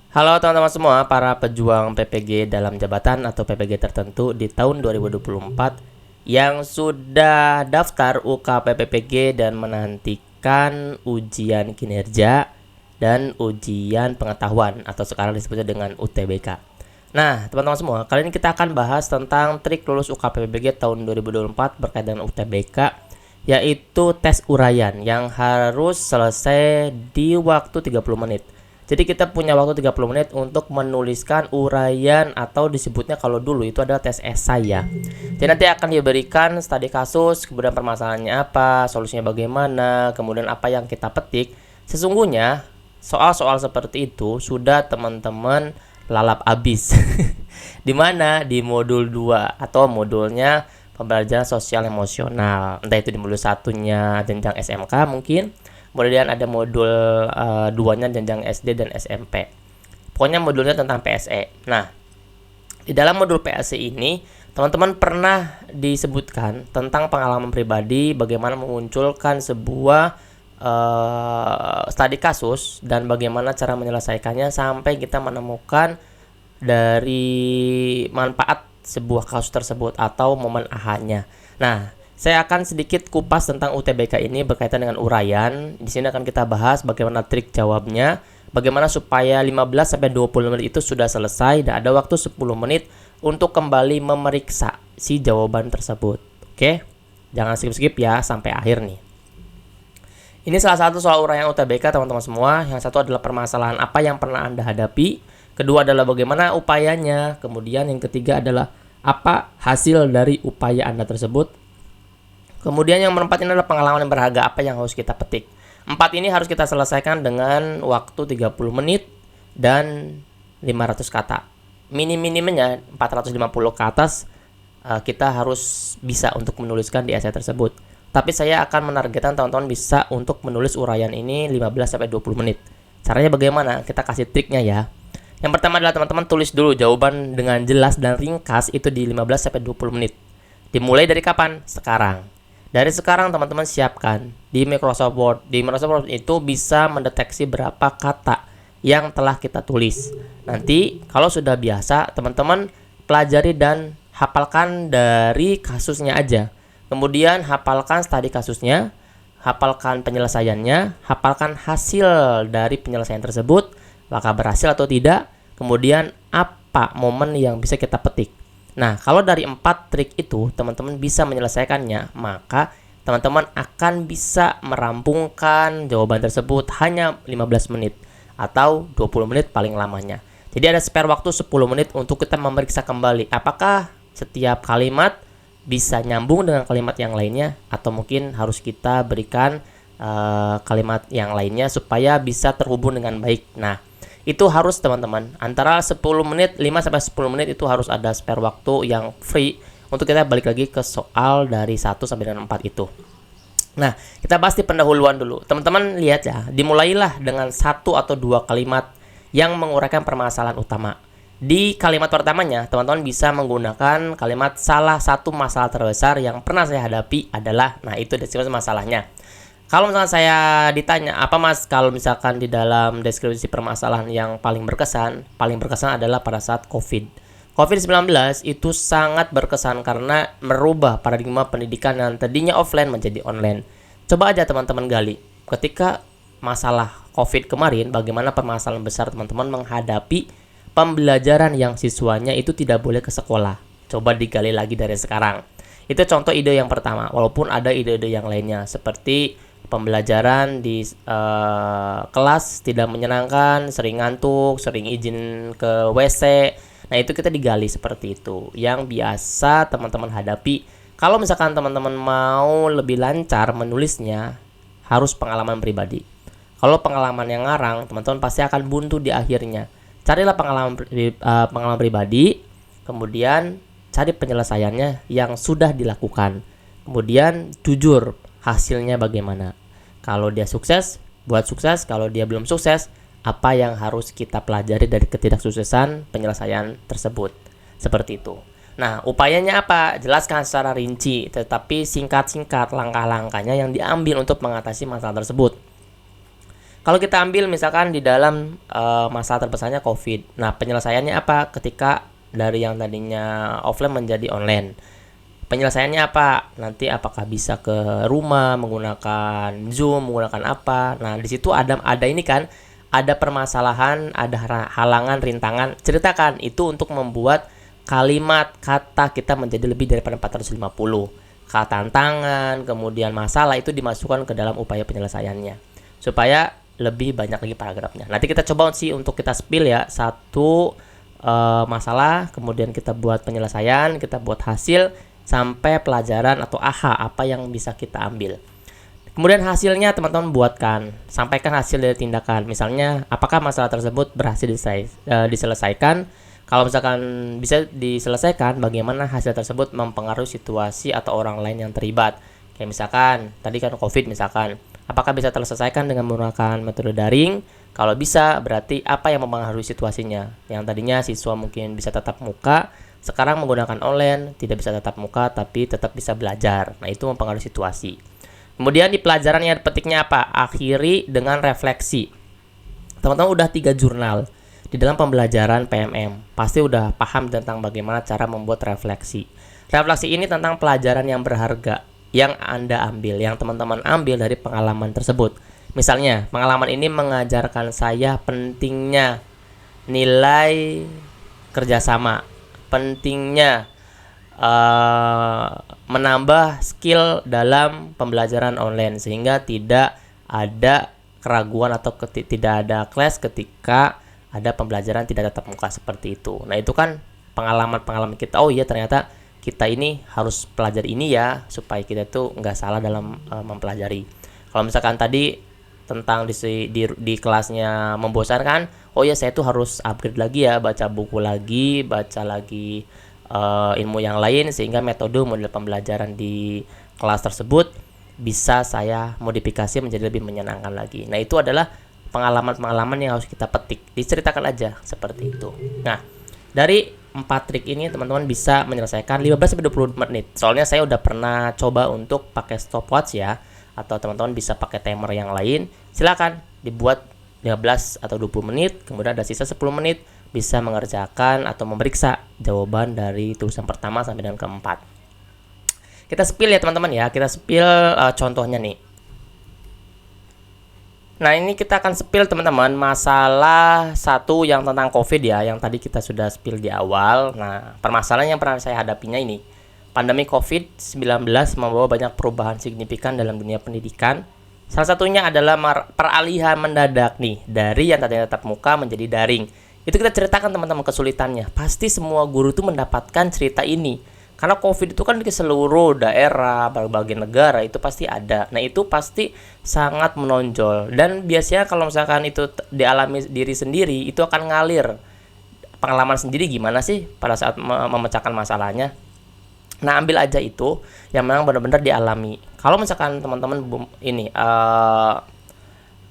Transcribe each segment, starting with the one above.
Halo teman-teman semua, para pejuang PPG dalam jabatan atau PPG tertentu di tahun 2024 yang sudah daftar UKPPPG dan menantikan ujian kinerja dan ujian pengetahuan atau sekarang disebutnya dengan UTBK. Nah, teman-teman semua, kali ini kita akan bahas tentang trik lulus UKPPG tahun 2024 berkaitan dengan UTBK, yaitu tes uraian yang harus selesai di waktu 30 menit. Jadi kita punya waktu 30 menit untuk menuliskan uraian atau disebutnya kalau dulu itu adalah tes esai ya. Jadi nanti akan diberikan studi kasus, kemudian permasalahannya apa, solusinya bagaimana, kemudian apa yang kita petik. Sesungguhnya soal-soal seperti itu sudah teman-teman lalap abis. Di mana? Di modul 2 atau modulnya pembelajaran sosial emosional. Entah itu di modul satunya jenjang SMK mungkin. Kemudian ada modul 2-nya jenjang SD dan SMP. Pokoknya modulnya tentang PSE. Nah, di dalam modul PSE ini, teman-teman pernah disebutkan tentang pengalaman pribadi, bagaimana memunculkan sebuah studi kasus dan bagaimana cara menyelesaikannya sampai kita menemukan dari manfaat sebuah kasus tersebut atau momen aha-nya. Nah, saya akan sedikit kupas tentang UTBK ini berkaitan dengan uraian. Di sini akan kita bahas bagaimana trik jawabnya, bagaimana supaya 15 sampai 20 menit itu sudah selesai dan ada waktu 10 menit untuk kembali memeriksa si jawaban tersebut. Oke? Jangan skip-skip ya sampai akhir nih. Ini salah satu soal uraian UTBK teman-teman semua. Yang satu adalah permasalahan apa yang pernah Anda hadapi, kedua adalah bagaimana upayanya, kemudian yang ketiga adalah apa hasil dari upaya Anda tersebut. Kemudian yang keempat ini adalah pengalaman yang berharga apa yang harus kita petik. 4 ini harus kita selesaikan dengan waktu 30 menit dan 500 kata. Minim-minimnya 450 ke atas kita harus bisa untuk menuliskan di esai tersebut. Tapi saya akan menargetkan teman-teman bisa untuk menulis uraian ini 15 sampai 20 menit. Caranya bagaimana? Kita kasih triknya ya. Yang pertama adalah teman-teman tulis dulu jawaban dengan jelas dan ringkas itu di 15 sampai 20 menit. Dimulai dari kapan? Sekarang. Dari sekarang teman-teman siapkan di Microsoft Word. Di Microsoft Word itu bisa mendeteksi berapa kata yang telah kita tulis. Nanti kalau sudah biasa teman-teman pelajari dan hafalkan dari kasusnya aja. Kemudian hafalkan studi kasusnya, hafalkan penyelesaiannya, hafalkan hasil dari penyelesaian tersebut, apakah berhasil atau tidak, kemudian apa momen yang bisa kita petik. Nah, kalau dari 4 trik itu teman-teman bisa menyelesaikannya, maka teman-teman akan bisa merampungkan jawaban tersebut hanya 15 menit atau 20 menit paling lamanya. Jadi ada spare waktu 10 menit untuk kita memeriksa kembali apakah setiap kalimat bisa nyambung dengan kalimat yang lainnya atau mungkin harus kita berikan kalimat yang lainnya supaya bisa terhubung dengan baik. Nah, itu harus teman-teman antara 10 menit 5 sampai 10 menit itu harus ada spare waktu yang free untuk kita balik lagi ke soal dari 1 sampai dengan 4 itu. Nah, kita bahas di pendahuluan dulu. Teman-teman lihat ya, dimulailah dengan 1 atau 2 kalimat yang menguraikan permasalahan utama. Di kalimat pertamanya, teman-teman bisa menggunakan kalimat salah satu masalah terbesar yang pernah saya hadapi adalah, nah itu deskripsi masalahnya. Kalau misalkan saya ditanya, apa mas kalau misalkan di dalam deskripsi permasalahan yang paling berkesan adalah pada saat COVID-19 itu sangat berkesan karena merubah paradigma pendidikan yang tadinya offline menjadi online. Coba aja teman-teman gali, ketika masalah COVID kemarin, bagaimana permasalahan besar teman-teman menghadapi pembelajaran yang siswanya itu tidak boleh ke sekolah. Coba digali lagi dari sekarang. Itu contoh ide yang pertama, walaupun ada ide-ide yang lainnya seperti pembelajaran di kelas tidak menyenangkan, sering ngantuk, sering izin ke WC. Nah, itu kita digali seperti itu. Yang biasa teman-teman hadapi. Kalau misalkan teman-teman mau lebih lancar menulisnya, harus pengalaman pribadi. Kalau pengalaman yang ngarang, teman-teman pasti akan buntu di akhirnya. Carilah pengalaman pribadi, kemudian cari penyelesaiannya yang sudah dilakukan. Kemudian jujur hasilnya bagaimana. Kalau dia sukses, buat sukses. Kalau dia belum sukses, apa yang harus kita pelajari dari ketidaksuksesan penyelesaian tersebut. Seperti itu. Nah, upayanya apa? Jelaskan secara rinci, tetapi singkat-singkat langkah-langkahnya yang diambil untuk mengatasi masalah tersebut. Kalau kita ambil misalkan di dalam masalah terbesarnya COVID. Nah, penyelesaiannya apa ketika dari yang tadinya offline menjadi online? Penyelesaiannya apa? Nanti apakah bisa ke rumah menggunakan Zoom, menggunakan apa? Nah, di situ ada ini kan, ada permasalahan, ada halangan, rintangan. Ceritakan itu untuk membuat kalimat kata kita menjadi lebih daripada 450. Tantangan, kemudian masalah itu dimasukkan ke dalam upaya penyelesaiannya. Supaya lebih banyak lagi paragrafnya. Nanti kita coba sih untuk kita spill ya, satu masalah, kemudian kita buat penyelesaian, kita buat hasil, sampai pelajaran atau apa yang bisa kita ambil. Kemudian hasilnya teman-teman buatkan, sampaikan hasil dari tindakan. Misalnya, apakah masalah tersebut berhasil diselesaikan? Kalau misalkan bisa diselesaikan, bagaimana hasil tersebut mempengaruhi situasi atau orang lain yang terlibat. Kayak misalkan, tadi kan COVID misalkan, apakah bisa terselesaikan dengan menggunakan metode daring? Kalau bisa, berarti apa yang mempengaruhi situasinya? Yang tadinya siswa mungkin bisa tatap muka, sekarang menggunakan online, tidak bisa tatap muka, tapi tetap bisa belajar. Nah, itu mempengaruhi situasi. Kemudian di pelajaran yang petiknya apa? Akhiri dengan refleksi. Teman-teman udah 3 jurnal di dalam pembelajaran PMM. Pasti udah paham tentang bagaimana cara membuat refleksi. Refleksi ini tentang pelajaran yang berharga yang Anda ambil, yang teman-teman ambil dari pengalaman tersebut. Misalnya, pengalaman ini mengajarkan saya pentingnya nilai kerjasama, pentingnya menambah skill dalam pembelajaran online sehingga tidak ada keraguan atau tidak ada clash ketika ada pembelajaran tidak tatap muka seperti itu. Nah, itu kan pengalaman-pengalaman kita. Oh iya, ternyata kita ini harus pelajari ini ya supaya kita tuh nggak salah dalam mempelajari. Kalau misalkan tadi tentang di kelasnya membosankan, oh ya saya tuh harus upgrade lagi ya, baca buku lagi, baca lagi ilmu yang lain sehingga metode model pembelajaran di kelas tersebut bisa saya modifikasi menjadi lebih menyenangkan lagi. Nah, itu adalah pengalaman-pengalaman yang harus kita petik, diceritakan aja seperti itu. Nah, dari 4 trik ini teman-teman bisa menyelesaikan 15-20 menit. Soalnya saya udah pernah coba untuk pakai stopwatch ya, atau teman-teman bisa pakai timer yang lain. Silakan dibuat 15 atau 20 menit, kemudian ada sisa 10 menit bisa mengerjakan atau memeriksa jawaban dari tulisan pertama sampai dengan keempat. Kita spill ya teman-teman ya, kita spill contohnya nih. Nah, ini kita akan spill teman-teman masalah satu yang tentang COVID ya, yang tadi kita sudah spill di awal. Nah, permasalahan yang pernah saya hadapinya ini, pandemi COVID-19 membawa banyak perubahan signifikan dalam dunia pendidikan. Salah satunya adalah peralihan mendadak nih dari yang tadinya tatap muka menjadi daring. Itu kita ceritakan teman-teman kesulitannya. Pasti semua guru itu mendapatkan cerita ini. Karena COVID itu kan di seluruh daerah, berbagai negara itu pasti ada. Nah, itu pasti sangat menonjol. Dan biasanya kalau misalkan itu dialami diri sendiri, itu akan ngalir. Pengalaman sendiri gimana sih pada saat memecahkan masalahnya. Nah, ambil aja itu yang memang benar-benar dialami. Kalau misalkan teman-teman ini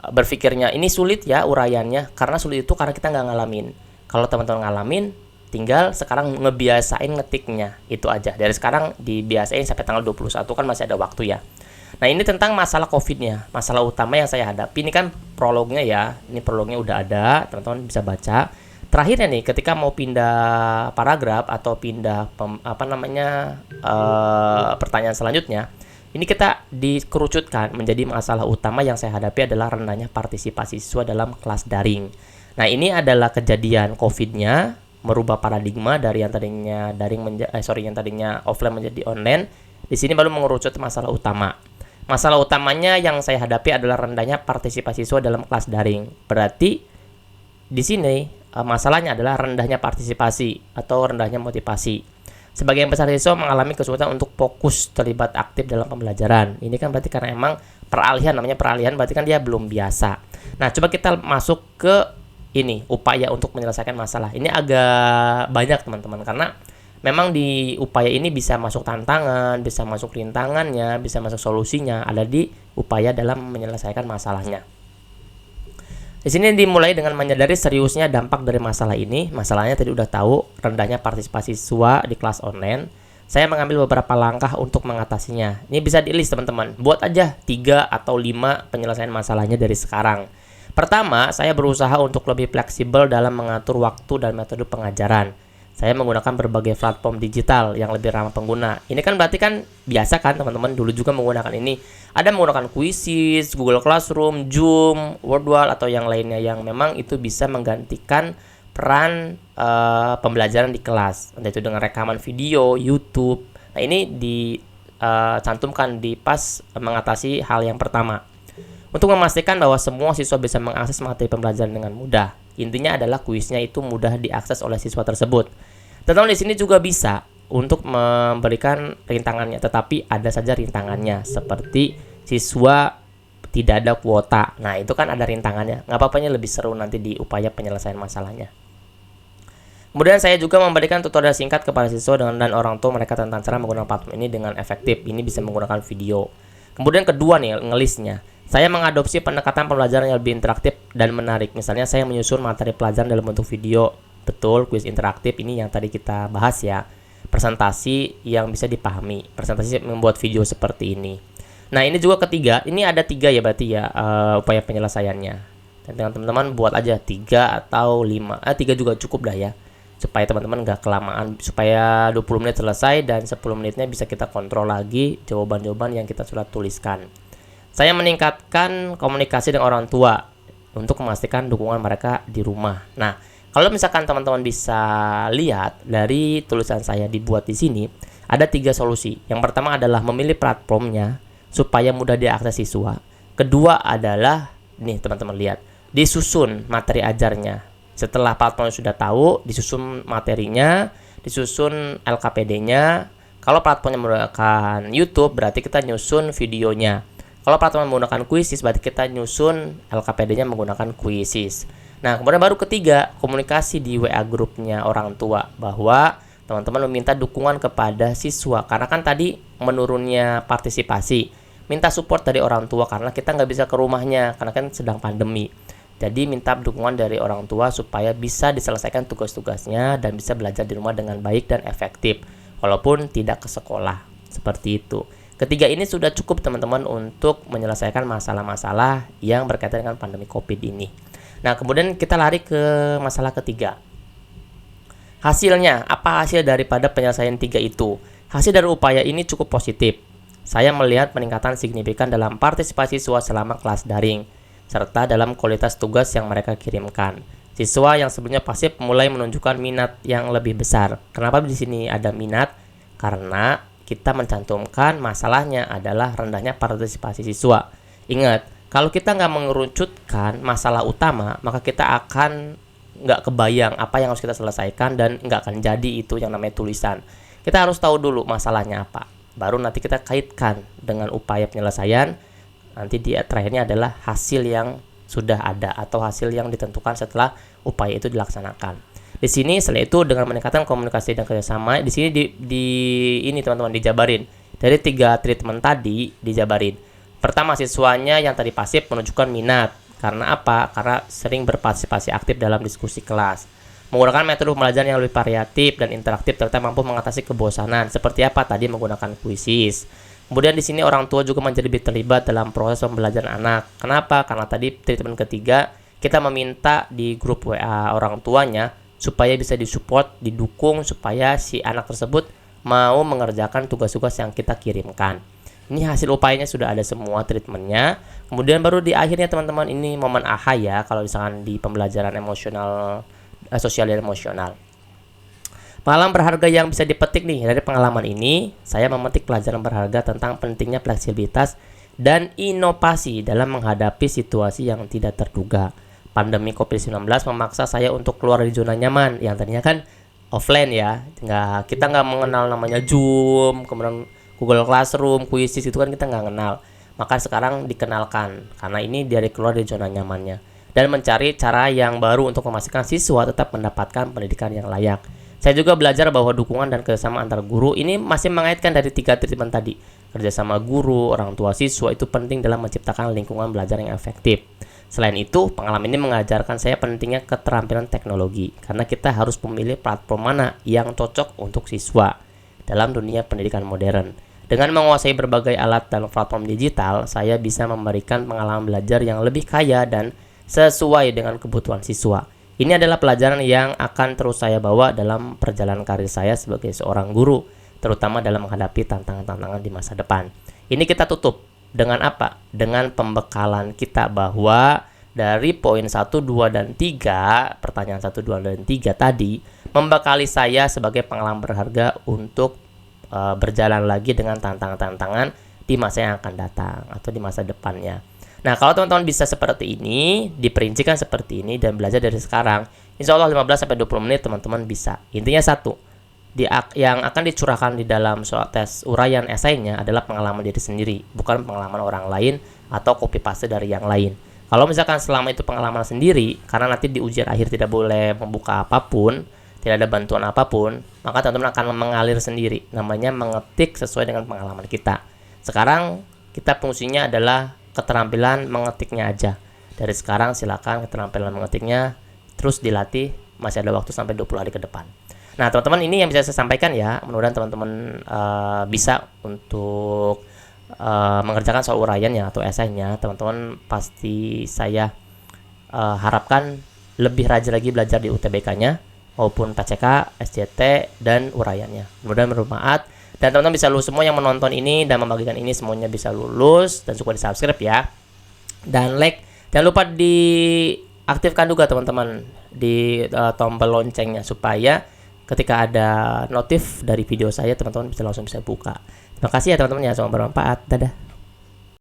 berpikirnya ini sulit ya uraiannya, karena sulit itu karena kita nggak ngalamin. Kalau teman-teman ngalamin, tinggal sekarang ngebiasain ngetiknya, itu aja. Dari sekarang dibiasain sampai tanggal 21 kan masih ada waktu ya. Nah, ini tentang masalah COVID-nya, masalah utama yang saya hadapi. Ini kan prolognya ya, ini prolognya udah ada, teman-teman bisa baca. Terakhirnya nih, ketika mau pindah paragraf atau pindah pertanyaan selanjutnya, ini kita dikerucutkan menjadi masalah utama yang saya hadapi adalah rendahnya partisipasi siswa dalam kelas daring. Nah, ini adalah kejadian COVID-nya merubah paradigma dari yang tadinya yang tadinya offline menjadi online. Di sini baru mengerucut masalah utama. Masalah utamanya yang saya hadapi adalah rendahnya partisipasi siswa dalam kelas daring. Berarti di sini masalahnya adalah rendahnya partisipasi atau rendahnya motivasi. Sebagian besar siswa mengalami kesulitan untuk fokus terlibat aktif dalam pembelajaran. Ini kan berarti karena emang namanya peralihan berarti kan dia belum biasa. Nah, coba kita masuk ke ini, upaya untuk menyelesaikan masalah. Ini agak banyak teman-teman, karena memang di upaya ini bisa masuk tantangan, bisa masuk rintangannya, bisa masuk solusinya, ada di upaya dalam menyelesaikan masalahnya. Di sini dimulai dengan menyadari seriusnya dampak dari masalah ini. Masalahnya tadi udah tahu, rendahnya partisipasi siswa di kelas online. Saya mengambil beberapa langkah untuk mengatasinya. Ini bisa di-list teman-teman. Buat aja 3 atau 5 penyelesaian masalahnya dari sekarang. Pertama, saya berusaha untuk lebih fleksibel dalam mengatur waktu dan metode pengajaran. Saya menggunakan berbagai platform digital yang lebih ramah pengguna. Ini kan berarti kan biasa kan teman-teman dulu juga menggunakan ini. Ada menggunakan Quizzes, Google Classroom, Zoom, Wordwall atau yang lainnya yang memang itu bisa menggantikan peran pembelajaran di kelas. Entah itu dengan rekaman video, YouTube. Nah, ini dicantumkan di pas mengatasi hal yang pertama. Untuk memastikan bahwa semua siswa bisa mengakses materi pembelajaran dengan mudah. Intinya adalah kuisnya itu mudah diakses oleh siswa tersebut. Teman-teman di sini juga bisa untuk memberikan rintangannya, tetapi ada saja rintangannya seperti siswa tidak ada kuota. Nah, itu kan ada rintangannya. Nggak apa-apanya lebih seru nanti di upaya penyelesaian masalahnya. Kemudian saya juga memberikan tutorial singkat kepada siswa dan orang tua mereka tentang cara menggunakan platform ini dengan efektif. Ini bisa menggunakan video. Kemudian kedua nih, ngelisnya. Saya mengadopsi pendekatan pembelajaran yang lebih interaktif dan menarik. Misalnya saya menyusun materi pelajaran dalam bentuk video. Betul, kuis interaktif ini yang tadi kita bahas ya. Presentasi yang bisa dipahami. Presentasi membuat video seperti ini. Nah, ini juga ketiga. Ini ada 3 ya berarti ya upaya penyelesaiannya. Dan teman-teman buat aja 3 atau 5. 3 juga cukup dah ya. Supaya teman-teman nggak kelamaan. Supaya 20 menit selesai dan 10 menitnya bisa kita kontrol lagi jawaban-jawaban yang kita sudah tuliskan. Saya meningkatkan komunikasi dengan orang tua untuk memastikan dukungan mereka di rumah. Nah, kalau misalkan teman-teman bisa lihat dari tulisan saya dibuat di sini, ada 3 solusi. Yang pertama adalah memilih platformnya supaya mudah diakses siswa. Kedua adalah, nih teman-teman lihat, disusun materi ajarnya. Setelah platformnya sudah tahu, disusun materinya, disusun LKPD-nya. Kalau platformnya menggunakan YouTube, berarti kita nyusun videonya. Kalau platform menggunakan Quizzes, berarti kita nyusun LKPD-nya menggunakan Quizzes. Nah, kemudian baru ketiga, komunikasi di WA grupnya orang tua bahwa teman-teman meminta dukungan kepada siswa. Karena kan tadi menurunnya partisipasi, minta support dari orang tua karena kita nggak bisa ke rumahnya karena kan sedang pandemi. Jadi minta dukungan dari orang tua supaya bisa diselesaikan tugas-tugasnya dan bisa belajar di rumah dengan baik dan efektif, walaupun tidak ke sekolah. Seperti itu. Ketiga ini sudah cukup teman-teman untuk menyelesaikan masalah-masalah yang berkaitan dengan pandemi COVID ini. Nah, kemudian kita lari ke masalah ketiga. Hasilnya, apa hasil daripada penyelesaian 3 itu? Hasil dari upaya ini cukup positif. Saya melihat peningkatan signifikan dalam partisipasi siswa selama kelas daring, serta dalam kualitas tugas yang mereka kirimkan. Siswa yang sebelumnya pasif mulai menunjukkan minat yang lebih besar. Kenapa di sini ada minat? Karena kita mencantumkan masalahnya adalah rendahnya partisipasi siswa. Ingat, kalau kita nggak mengerucutkan masalah utama, maka kita akan nggak kebayang apa yang harus kita selesaikan dan nggak akan jadi itu yang namanya tulisan. Kita harus tahu dulu masalahnya apa. Baru nanti kita kaitkan dengan upaya penyelesaian. Nanti di terakhirnya adalah hasil yang sudah ada atau hasil yang ditentukan setelah upaya itu dilaksanakan. Di sini setelah itu dengan meningkatkan komunikasi dan kerjasama, di sini ini teman-teman dijabarin dari 3 treatment tadi dijabarin. Pertama, siswanya yang tadi pasif menunjukkan minat. Karena apa? Karena sering berpartisipasi aktif dalam diskusi kelas. Menggunakan metode pembelajaran yang lebih variatif dan interaktif serta mampu mengatasi kebosanan. Seperti apa tadi menggunakan Quizzes. Kemudian di sini orang tua juga menjadi lebih terlibat dalam proses pembelajaran anak. Kenapa? Karena tadi treatment ketiga kita meminta di grup WA orang tuanya supaya bisa disupport, didukung supaya si anak tersebut mau mengerjakan tugas-tugas yang kita kirimkan. Ini hasil upayanya sudah ada semua treatmentnya. Kemudian baru di akhirnya teman-teman ini momen AHA ya kalau misalkan di pembelajaran emosional, sosial dan emosional. Pengalaman berharga yang bisa dipetik nih dari pengalaman ini, saya memetik pelajaran berharga tentang pentingnya fleksibilitas dan inovasi dalam menghadapi situasi yang tidak terduga. Pandemi COVID-19 memaksa saya untuk keluar dari zona nyaman yang tadinya kan offline ya. Kita nggak mengenal namanya Zoom, kemudian Google Classroom, Quizzes itu kan kita nggak kenal. Maka sekarang dikenalkan karena ini dari keluar dari zona nyamannya dan mencari cara yang baru untuk memastikan siswa tetap mendapatkan pendidikan yang layak. Saya juga belajar bahwa dukungan dan kerjasama antar guru ini masih mengaitkan dari 3 treatment tadi. Kerjasama guru, orang tua siswa itu penting dalam menciptakan lingkungan belajar yang efektif. Selain itu, pengalaman ini mengajarkan saya pentingnya keterampilan teknologi karena kita harus memilih platform mana yang cocok untuk siswa dalam dunia pendidikan modern. Dengan menguasai berbagai alat dan platform digital, saya bisa memberikan pengalaman belajar yang lebih kaya dan sesuai dengan kebutuhan siswa. Ini adalah pelajaran yang akan terus saya bawa dalam perjalanan karir saya sebagai seorang guru, terutama dalam menghadapi tantangan-tantangan di masa depan. Ini kita tutup dengan apa? Dengan pembekalan kita bahwa dari poin 1, 2, dan 3, pertanyaan 1, 2, dan 3 tadi, membekali saya sebagai pengalaman berharga untuk berjalan lagi dengan tantangan-tantangan di masa yang akan datang atau di masa depannya. Nah, kalau teman-teman bisa seperti ini, diperincikan seperti ini, dan belajar dari sekarang, insya Allah 15-20 menit teman-teman bisa. Intinya satu, yang akan dicurahkan di dalam soal tes uraian esainya adalah pengalaman diri sendiri, bukan pengalaman orang lain atau copy paste dari yang lain. Kalau misalkan selama itu pengalaman sendiri, karena nanti di ujian akhir tidak boleh membuka apapun, tidak ada bantuan apapun, maka teman-teman akan mengalir sendiri. Namanya mengetik sesuai dengan pengalaman kita. Sekarang kita fungsinya adalah keterampilan mengetiknya aja. Dari sekarang silakan keterampilan mengetiknya terus dilatih, masih ada waktu sampai 20 hari ke depan. Nah, teman-teman, ini yang bisa saya sampaikan ya. Mudah-mudahan teman-teman bisa untuk mengerjakan soal uraiannya atau esainya. Teman-teman pasti saya harapkan lebih rajin lagi belajar di UTBK-nya maupun PCK, SJT, dan uraiannya. Mudah-mudahan bermanfaat. Dan teman-teman bisa lulus, semua yang menonton ini dan membagikan ini semuanya bisa lulus, dan cukup di subscribe ya, dan like. Jangan lupa diaktifkan juga teman-teman di tombol loncengnya supaya ketika ada notif dari video saya teman-teman bisa langsung bisa buka. Terima kasih ya teman-teman ya, semoga bermanfaat. Dadah.